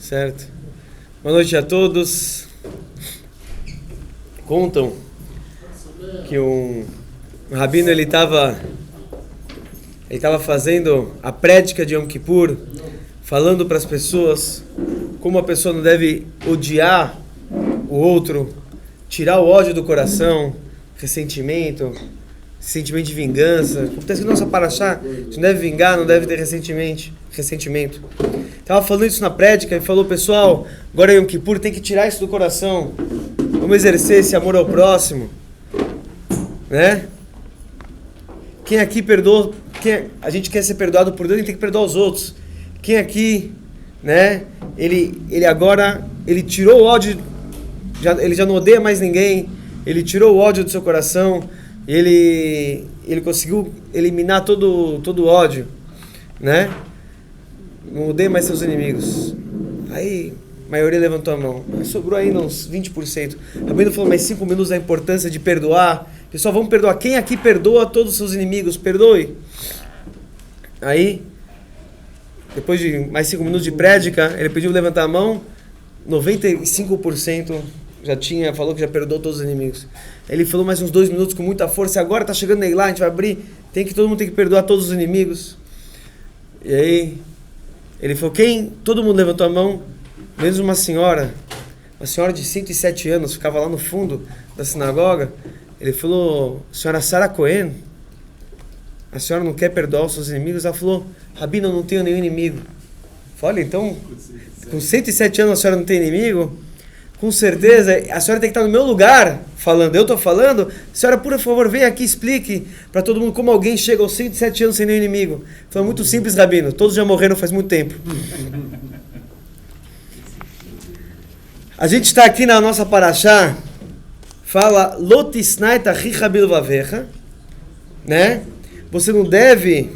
Certo. Boa noite a todos. Contam que um rabino ele estava fazendo a prédica de Yom Kippur, falando para as pessoas como a pessoa não deve odiar o outro, tirar o ódio do coração, sentimento de vingança. Acontece que na nossa paraxá, a gente não deve vingar, não deve ter ressentimento. Estava falando isso na prédica e falou, pessoal, agora é Yom Kippur, tem que tirar isso do coração. Vamos exercer esse amor ao próximo, né? Quem aqui perdoa, a gente quer ser perdoado por Deus, a gente tem que perdoar os outros. Quem aqui, né? Ele agora, ele tirou o ódio, ele já não odeia mais ninguém, ele tirou o ódio do seu coração, ele conseguiu eliminar todo o ódio, né? Não odeia mais seus inimigos. Aí a maioria levantou a mão. Sobrou ainda uns 20%. A Bíblia falou mais 5 minutos da importância de perdoar. Pessoal, vamos perdoar. Quem aqui perdoa todos os seus inimigos? Perdoe. Aí, depois de mais 5 minutos de prédica, ele pediu levantar a mão. 95% falou que já perdoou todos os inimigos. Ele falou mais uns 2 minutos com muita força. Agora está chegando aí lá, a gente vai abrir. Todo mundo tem que perdoar todos os inimigos. E aí, ele falou, todo mundo levantou a mão, menos uma senhora de 107 anos, ficava lá no fundo da sinagoga. Ele falou, senhora Sarah Cohen, a senhora não quer perdoar os seus inimigos? Ela falou, Rabino, eu não tenho nenhum inimigo. Eu falei, olha, então, com 107 anos a senhora não tem inimigo? Com certeza, a senhora tem que estar no meu lugar falando, eu estou falando, senhora, por favor, venha aqui, explique para todo mundo como alguém chega aos 107 anos sem nenhum inimigo. Foi muito simples, Rabino, todos já morreram faz muito tempo. A gente está aqui na nossa paraxá, fala, Lotisnaita Richabil Vavecha, né? Você não deve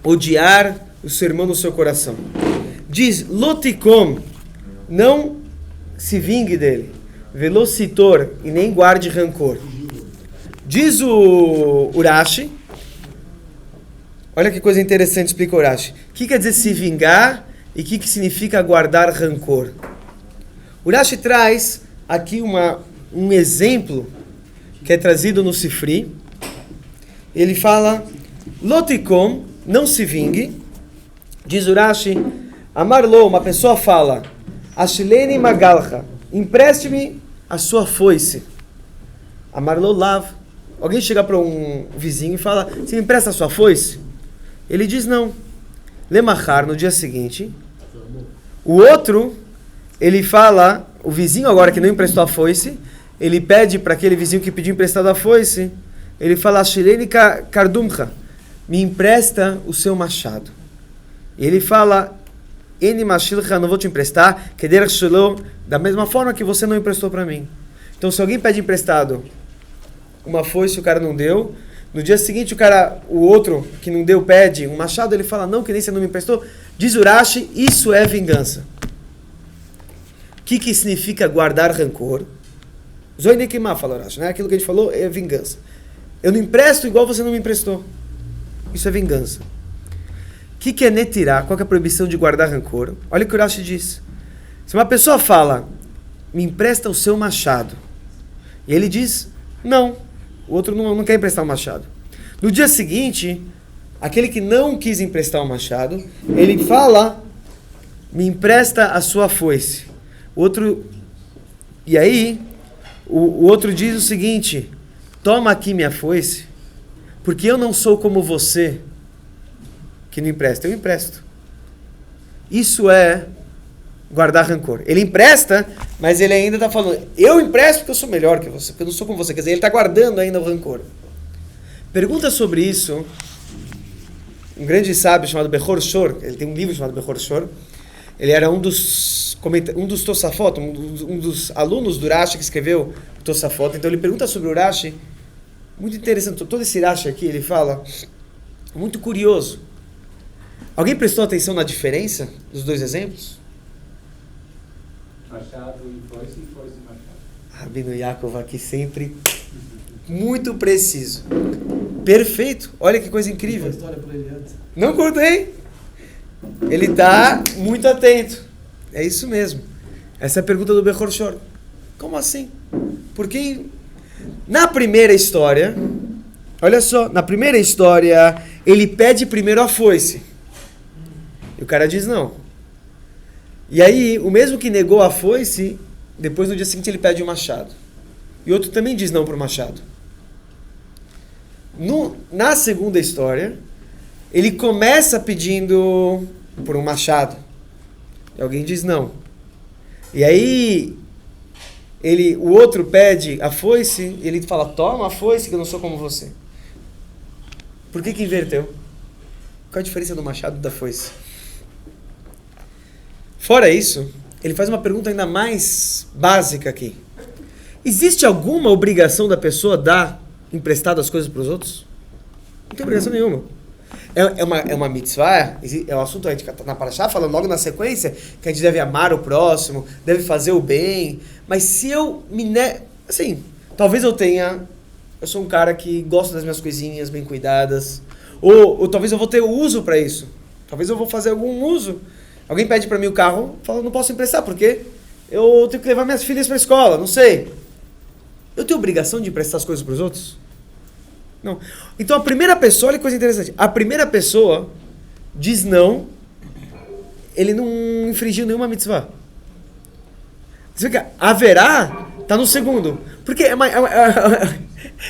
odiar o seu irmão no seu coração. Diz, Lotikom, não se vingue dele, velocitor, e nem guarde rancor. Diz o Urashi, olha que coisa interessante, explica o Urashi. O que quer dizer se vingar e o que significa guardar rancor? O Urashi traz aqui um exemplo que é trazido no Sifri. Ele fala, Lotikom, não se vingue. Diz o Urashi, Amarlo, uma pessoa fala, Ashileni Magalcha, empreste-me a sua foice. Amarlo Lav. Alguém chega para um vizinho e fala, você me empresta a sua foice? Ele diz não. Lemachar, no dia seguinte, o outro, ele fala, o vizinho agora que não emprestou a foice, ele pede para aquele vizinho que pediu emprestado a foice, ele fala, Ashileni Kardumcha, me empresta o seu machado. E ele fala, não vou te emprestar, da mesma forma que você não emprestou para mim. Então, se alguém pede emprestado uma foice, o cara não deu, no dia seguinte o outro que não deu pede um machado, ele fala, não, que nem você não me emprestou. Diz Urashi, isso é vingança. O que significa guardar rancor? Zoinekimá, fala Urashi, né? Aquilo que a gente falou é vingança. Eu não empresto igual você não me emprestou. Isso é vingança. O que é netirá? Qual que é a proibição de guardar rancor? Olha o que o Urashi diz. Se uma pessoa fala, me empresta o seu machado, e ele diz, não, o outro não quer emprestar o machado. No dia seguinte, aquele que não quis emprestar o machado, ele fala, me empresta a sua foice. E aí, o outro diz o seguinte, toma aqui minha foice, porque eu não sou como você, que não empresta, eu empresto. Isso é guardar rancor. Ele empresta, mas ele ainda está falando, eu empresto porque eu sou melhor que você, porque eu não sou como você. Quer dizer, ele está guardando ainda o rancor. Pergunta sobre isso, um grande sábio chamado Bechor Shor, ele tem um livro chamado Bechor Shor, ele era um dos Tosafot, um dos alunos do Urashi que escreveu o Tosafot, então ele pergunta sobre o Urashi, muito interessante, todo esse Urashi aqui, ele fala, muito curioso. Alguém prestou atenção na diferença dos dois exemplos? Machado e foice e machado. Rabino Yaakov aqui sempre muito preciso. Perfeito. Olha que coisa incrível. Não cortei. Ele está muito atento. É isso mesmo. Essa é a pergunta do Bechor Shor. Como assim? Porque na primeira história, olha só, na primeira história, ele pede primeiro a foice. E o cara diz não. E aí, o mesmo que negou a foice, depois no dia seguinte ele pede o machado. E outro também diz não para o machado. Na segunda história, ele começa pedindo por um machado. E alguém diz não. E aí, o outro pede a foice, e ele fala, toma a foice que eu não sou como você. Por que inverteu? Qual a diferença do machado e da foice? Fora isso, ele faz uma pergunta ainda mais básica aqui. Existe alguma obrigação da pessoa dar emprestado as coisas para os outros? Não tem obrigação nenhuma. É uma mitzvah, é um assunto, a gente está na Parashá falando logo na sequência, que a gente deve amar o próximo, deve fazer o bem, mas se eu assim, talvez eu sou um cara que gosta das minhas coisinhas bem cuidadas, ou talvez eu vou ter uso para isso, talvez eu vou fazer algum uso. Alguém pede para mim o carro, fala, não posso emprestar, porque eu tenho que levar minhas filhas para a escola, não sei. Eu tenho obrigação de emprestar as coisas para os outros? Não. Então a primeira pessoa, olha que coisa interessante, a primeira pessoa diz não, ele não infringiu nenhuma mitzvah. Você vê que haverá, está no segundo. Porque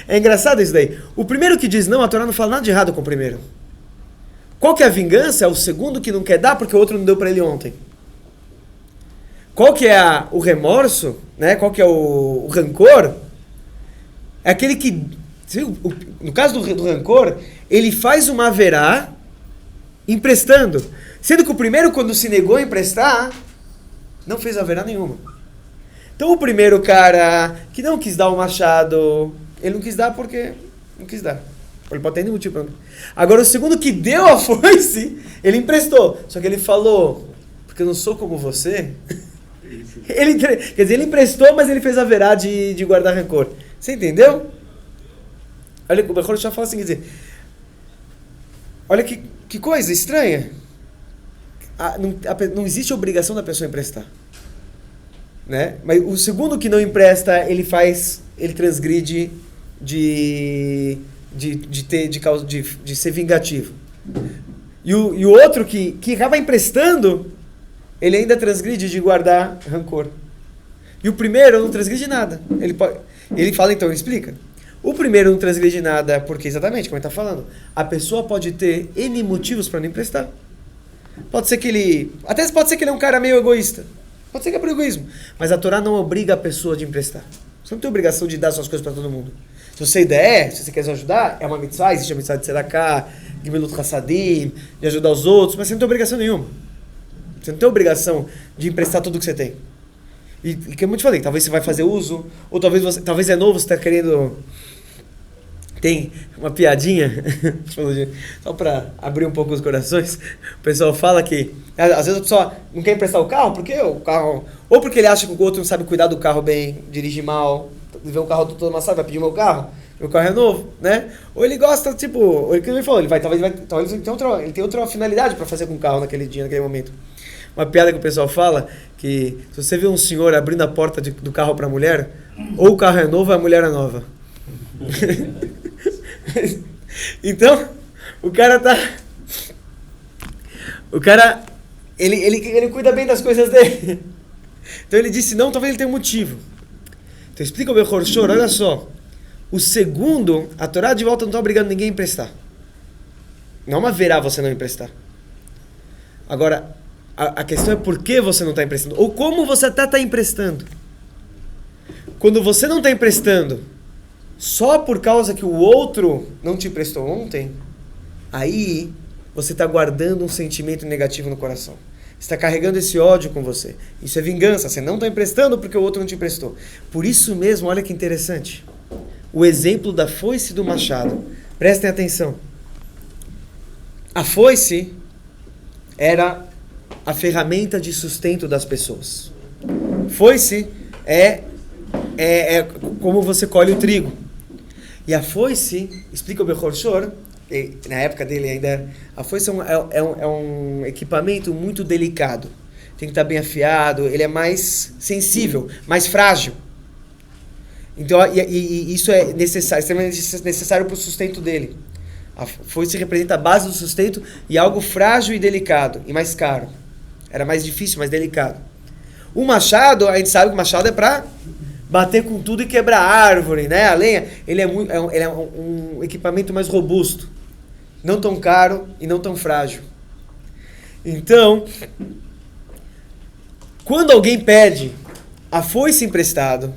é engraçado isso daí. O primeiro que diz não, a Torá não fala nada de errado com o primeiro. Qual que é a vingança? É o segundo que não quer dar porque o outro não deu para ele ontem. Qual que é o remorso? Né? Qual que é o rancor? É aquele que, no caso do rancor, ele faz uma haverá emprestando. Sendo que o primeiro, quando se negou a emprestar, não fez haverá nenhuma. Então o primeiro cara que não quis dar o machado, ele não quis dar porque não quis dar. Ele pode ter nenhum motivo para não. Agora o segundo que deu a foice, ele emprestou. Só que ele falou, porque eu não sou como você. Quer dizer, ele emprestou, mas ele fez a verá de guardar rancor. Você entendeu? Olha, o Bechor já fala assim, quer dizer, olha que coisa estranha. Não existe obrigação da pessoa emprestar. Né? Mas o segundo que não empresta, ele transgride de ser vingativo. E o outro que acaba emprestando, ele ainda transgride de guardar rancor. E o primeiro não transgride nada. Ele fala, então, ele explica. O primeiro não transgride nada porque, exatamente, como ele está falando, a pessoa pode ter N motivos para não emprestar. Pode ser que ele é um cara meio egoísta. Pode ser que é por egoísmo. Mas a Torá não obriga a pessoa de emprestar. Você não tem obrigação de dar suas coisas para todo mundo. Se você der, se você quer ajudar, é uma mitzvah, existe a mitzvah de tzedakah, gemilut chassadim, de ajudar os outros, mas você não tem obrigação nenhuma. Você não tem obrigação de emprestar tudo que você tem. E como eu te falei, talvez você vai fazer uso, ou talvez é novo, você está querendo... Tem uma piadinha, só para abrir um pouco os corações, o pessoal fala que, às vezes a pessoa não quer emprestar o carro, porque o carro... Ou porque ele acha que o outro não sabe cuidar do carro bem, dirige mal, vê um carro todo amassado, vai pedir meu carro é novo, né? Ou ele gosta, tipo, ele que ele falou, talvez ele tem outra finalidade para fazer com o carro naquele dia, naquele momento. Uma piada que o pessoal fala, que se você vê um senhor abrindo a porta do carro para a mulher, ou o carro é novo ou a mulher é nova. Então, ele cuida bem das coisas dele. Então ele disse não, talvez ele tenha um motivo. Então explica o Bechor Shor, olha só. O segundo, a Torá de volta não está obrigando ninguém a emprestar. Não haverá você não emprestar. Agora, a questão é por que você não está emprestando. Ou como você até está emprestando. Quando você não está emprestando só por causa que o outro não te emprestou ontem, aí você está guardando um sentimento negativo no coração. Você está carregando esse ódio com você. Isso é vingança. Você não está emprestando porque o outro não te emprestou. Por isso mesmo, olha que interessante. O exemplo da foice e do machado. Prestem atenção. A foice era a ferramenta de sustento das pessoas. Foice é como você colhe o trigo. E a foice, explica o Bechor Shor, na época dele ainda, a foice é um equipamento muito delicado. tem que estar bem afiado, ele é mais sensível, mais frágil. Então, e isso é necessário, extremamente necessário para o sustento dele. A foice representa a base do sustento e algo frágil e delicado, e mais caro. Era mais difícil, mais delicado. O machado, a gente sabe que o machado é para bater com tudo e quebrar árvore, né? A lenha, ele é um equipamento mais robusto, não tão caro e não tão frágil. Então, quando alguém pede a foice emprestado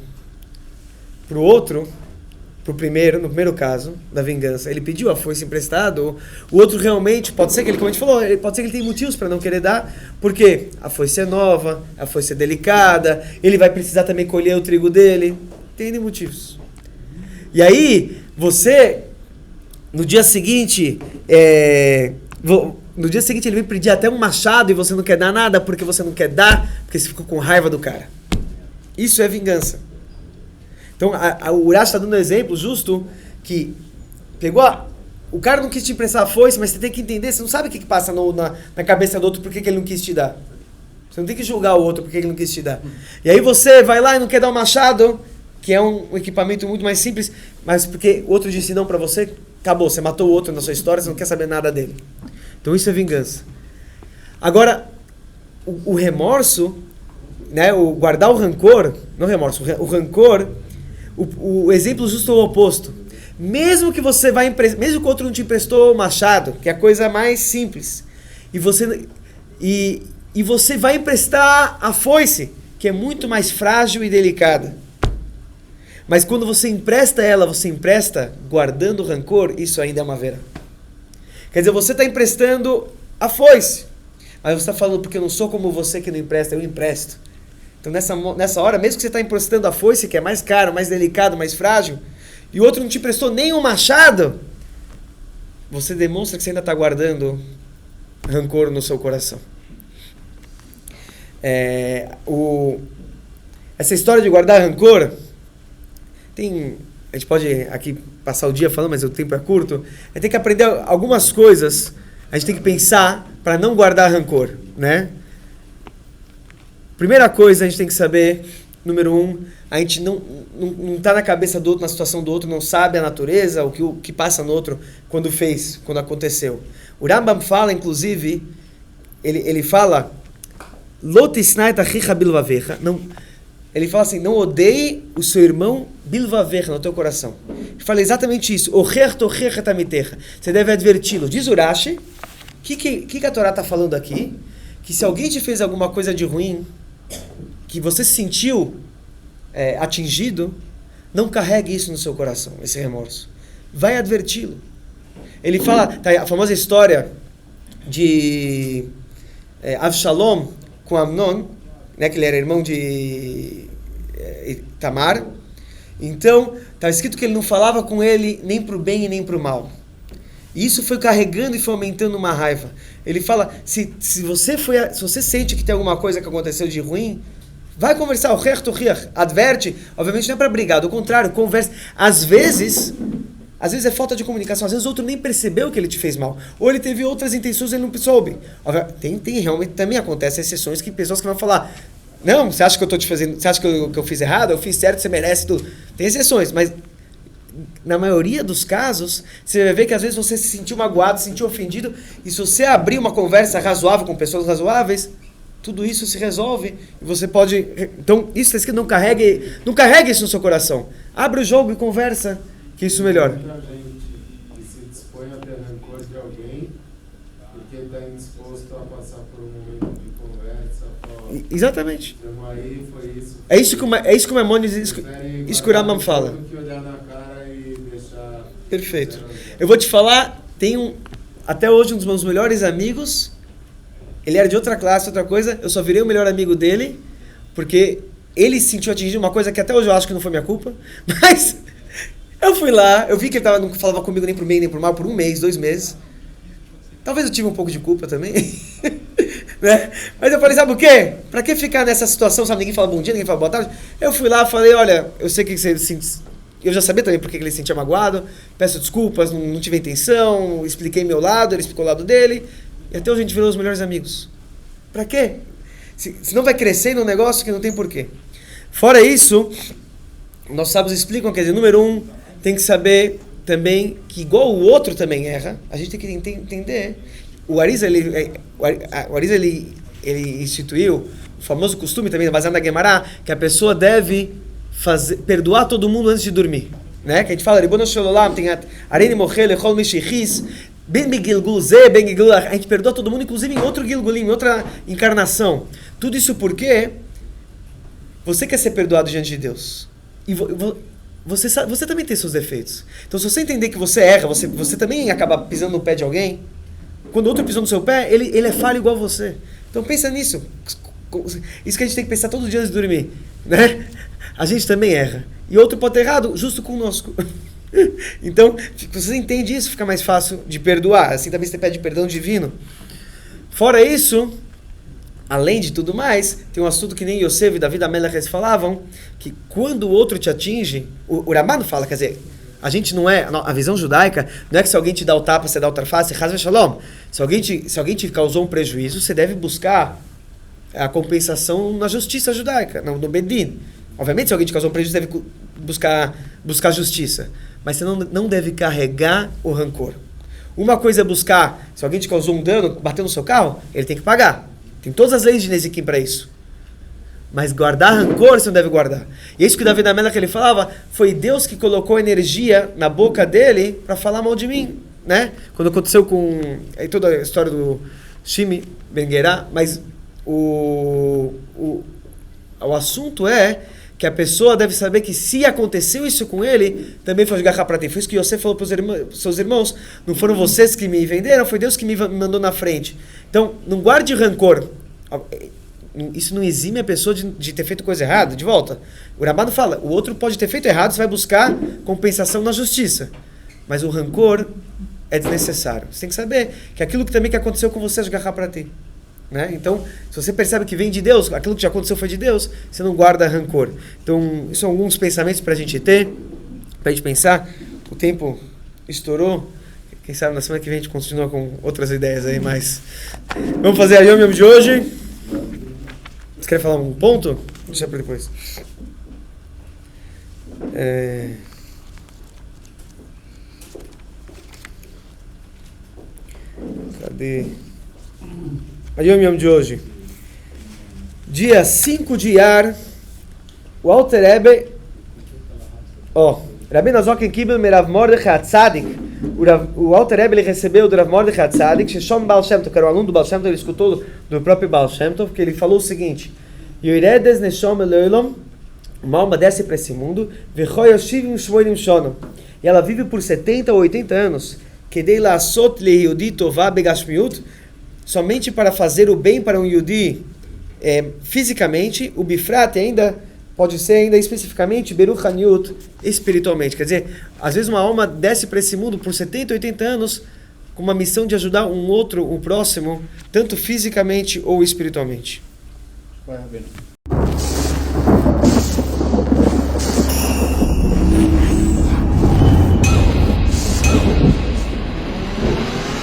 para o outro, no primeiro caso da vingança, ele pediu a foice emprestado, o outro realmente, pode ser que ele, como a gente falou, pode ser que ele tenha motivos para não querer dar, porque a foice é nova, a foice é delicada, ele vai precisar também colher o trigo dele, tem motivos. E aí, você, no dia seguinte, ele vem pedir até um machado e você não quer dar nada porque você não quer dar, porque você ficou com raiva do cara. Isso é vingança. Então, o Urash está dando um exemplo justo que pegou o cara não quis te emprestar a foice, mas você tem que entender, você não sabe o que passa na cabeça do outro, por que ele não quis te dar. Você não tem que julgar o outro porque ele não quis te dar. E aí você vai lá e não quer dar um machado, que é um equipamento muito mais simples, mas porque o outro disse não para você, acabou, você matou o outro na sua história, você não quer saber nada dele. Então isso é vingança. Agora, o remorso, né, o guardar o rancor, não remorso, o rancor, o exemplo justo é o oposto. Mesmo que você mesmo que o outro não te emprestou o machado, que é a coisa mais simples, e você vai emprestar a foice, que é muito mais frágil e delicada. Mas quando você empresta ela, você empresta guardando o rancor, isso ainda é uma vera. Quer dizer, você está emprestando a foice, mas você está falando, porque eu não sou como você que não empresta, eu empresto. Então nessa hora, mesmo que você está emprestando a foice, que é mais caro, mais delicado, mais frágil, e o outro não te emprestou nem um machado, você demonstra que você ainda está guardando rancor no seu coração. Essa história de guardar rancor, a gente pode aqui passar o dia falando, mas o tempo é curto, a gente tem que aprender algumas coisas, a gente tem que pensar para não guardar rancor, né? Primeira coisa, a gente tem que saber, número 1, a gente não está na cabeça do outro, na situação do outro, não sabe a natureza, o que passa no outro quando aconteceu. O Rambam fala, inclusive, ele fala, ele fala assim, não odeie o seu irmão bilvavecha no teu coração. Ele fala exatamente isso, você deve adverti-lo. Diz Urashi, o que a Torá está falando aqui? Que se alguém te fez alguma coisa de ruim, que você se sentiu atingido, não carregue isso no seu coração, esse remorso. Vai adverti-lo. Ele fala, tá, a famosa história de Avshalom com Amnon, né, que ele era irmão de Tamar. Então, está escrito que ele não falava com ele nem para o bem e nem para o mal. E isso foi carregando e foi aumentando uma raiva. Ele fala, se você sente que tem alguma coisa que aconteceu de ruim, vai conversar, adverte, obviamente não é para brigar, do contrário, conversa. Às vezes é falta de comunicação, às vezes o outro nem percebeu que ele te fez mal, ou ele teve outras intenções e ele não soube. Tem realmente, também acontecem exceções que pessoas que vão falar, não, você acha que eu estou te fazendo, você acha que eu fiz errado, eu fiz certo, você merece tudo. Tem exceções, mas na maioria dos casos, você vai ver que às vezes você se sentiu magoado, se sentiu ofendido, e se você abrir uma conversa razoável com pessoas razoáveis, tudo isso se resolve, e você pode... Então, isso é que não carregue isso no seu coração. Abre o jogo e conversa, que isso melhora. Muita gente que se dispõe a ter rancor de alguém, porque está indisposto a passar por um momento de conversa. Exatamente. Então aí foi isso. É isso que o Maimônides, isso que o Rambam fala. Que olhar na cara e deixar... Perfeito. Eu vou te falar, até hoje um dos meus melhores amigos, ele era de outra classe, outra coisa, eu só virei o melhor amigo dele, porque ele se sentiu atingido, uma coisa que até hoje eu acho que não foi minha culpa, mas eu fui lá, eu vi que ele não falava comigo nem pro bem nem pro mal por 1 mês, 2 meses. Talvez eu tive um pouco de culpa também, né? Mas eu falei, sabe o quê? Pra que ficar nessa situação, sabe? Ninguém fala bom dia, ninguém fala boa tarde. Eu fui lá, falei, olha, eu sei que você eu já sabia também porque ele se sentia magoado, peço desculpas, não tive intenção, expliquei meu lado, ele explicou o lado dele, e até hoje a gente virou os melhores amigos. Pra quê? Senão vai crescer num negócio que não tem porquê. Fora isso, nossos sábios explicam, quer dizer, número 1, tem que saber também que igual o outro também erra, a gente tem que entender. O Arizal, ele instituiu o famoso costume também, baseado na Gemara, que a pessoa deve perdoar todo mundo antes de dormir. Né? Que a gente fala, Ribono Shel Olam, tem Areni Mochel, Echol Mishichis, Ben Gilgul Ze, Ben Gilgul, a gente perdoa todo mundo, inclusive em outro Gilgulim, em outra encarnação. Tudo isso porque você quer ser perdoado diante de Deus. E você também tem seus defeitos. Então, se você entender que você erra, você também acaba pisando no pé de alguém. Quando o outro pisou no seu pé, ele é falho igual você. Então, pensa nisso. Isso que a gente tem que pensar todo dia antes de dormir. Né? A gente também erra. E outro pode ter errado justo conosco. Então, se você entende isso, fica mais fácil de perdoar. Assim também você pede perdão divino. Fora isso, além de tudo mais, tem um assunto que nem Yosef e Davi da Melech falavam, que quando o outro te atinge, o Ramano fala, quer dizer, a gente não é, a visão judaica não é que se alguém te dá o tapa, você dá outra face, Chas v'Shalom. Se alguém te causou um prejuízo, você deve buscar a compensação na justiça judaica, no Bedin. Obviamente, se alguém te causou um prejuízo, você deve buscar justiça. Mas você não deve carregar o rancor. Uma coisa é buscar, se alguém te causou um dano, bateu no seu carro, ele tem que pagar. Tem todas as leis de Nezikim para isso. Mas guardar rancor, você não deve guardar. E é isso que Davi da Melech ele falava, foi Deus que colocou energia na boca dele para falar mal de mim. Né? Quando aconteceu com toda a história do Shimi Ben Gerá, mas o assunto é que a pessoa deve saber que se aconteceu isso com ele, também foi jogar para ti. Foi isso que você falou para os seus irmãos, não foram vocês que me venderam, foi Deus que me mandou na frente. Então, não guarde rancor. Isso não exime a pessoa de ter feito coisa errada, de volta. O Ramado fala, o outro pode ter feito errado, você vai buscar compensação na justiça. Mas o rancor é desnecessário. Você tem que saber que aquilo que também que aconteceu com você é jogar para ti. Né? Então, se você percebe que vem de Deus, aquilo que já aconteceu foi de Deus, você não guarda rancor. Então, isso são alguns pensamentos para a gente ter, para a gente pensar. O tempo estourou. Quem sabe na semana que vem a gente continua com outras ideias aí, mas vamos fazer a Yom Yom de hoje. Você quer falar um ponto? Deixa para depois. Cadê? A Yom Yom de hoje. Dia 5 de Iyar, o Alter Rebbe, Rabbi Nazok Kibel Merav Mordechai Tzadik, o Alter Rebbe ele recebeu do Rav Mordechai Tzadik, Sheshom Baal Shem Tov, que era o aluno do Baal Shem Tov, ele escutou do próprio Baal Shem Tov, que ele falou o seguinte, Yoredes Neshom Eloilom, uma alma desce para esse mundo, V'choi Yoshivim Shmoinim Shonom, e ela vive por 70 ou 80 anos, Kedei La'asot Lehiyudi Tová Begashmiut, somente para fazer o bem para um Yudi fisicamente, o Bifrat ainda pode ser ainda especificamente Beruch Haniut espiritualmente. Quer dizer, às vezes uma alma desce para esse mundo por 70, 80 anos com uma missão de ajudar um próximo, tanto fisicamente ou espiritualmente. Vai, Rabino.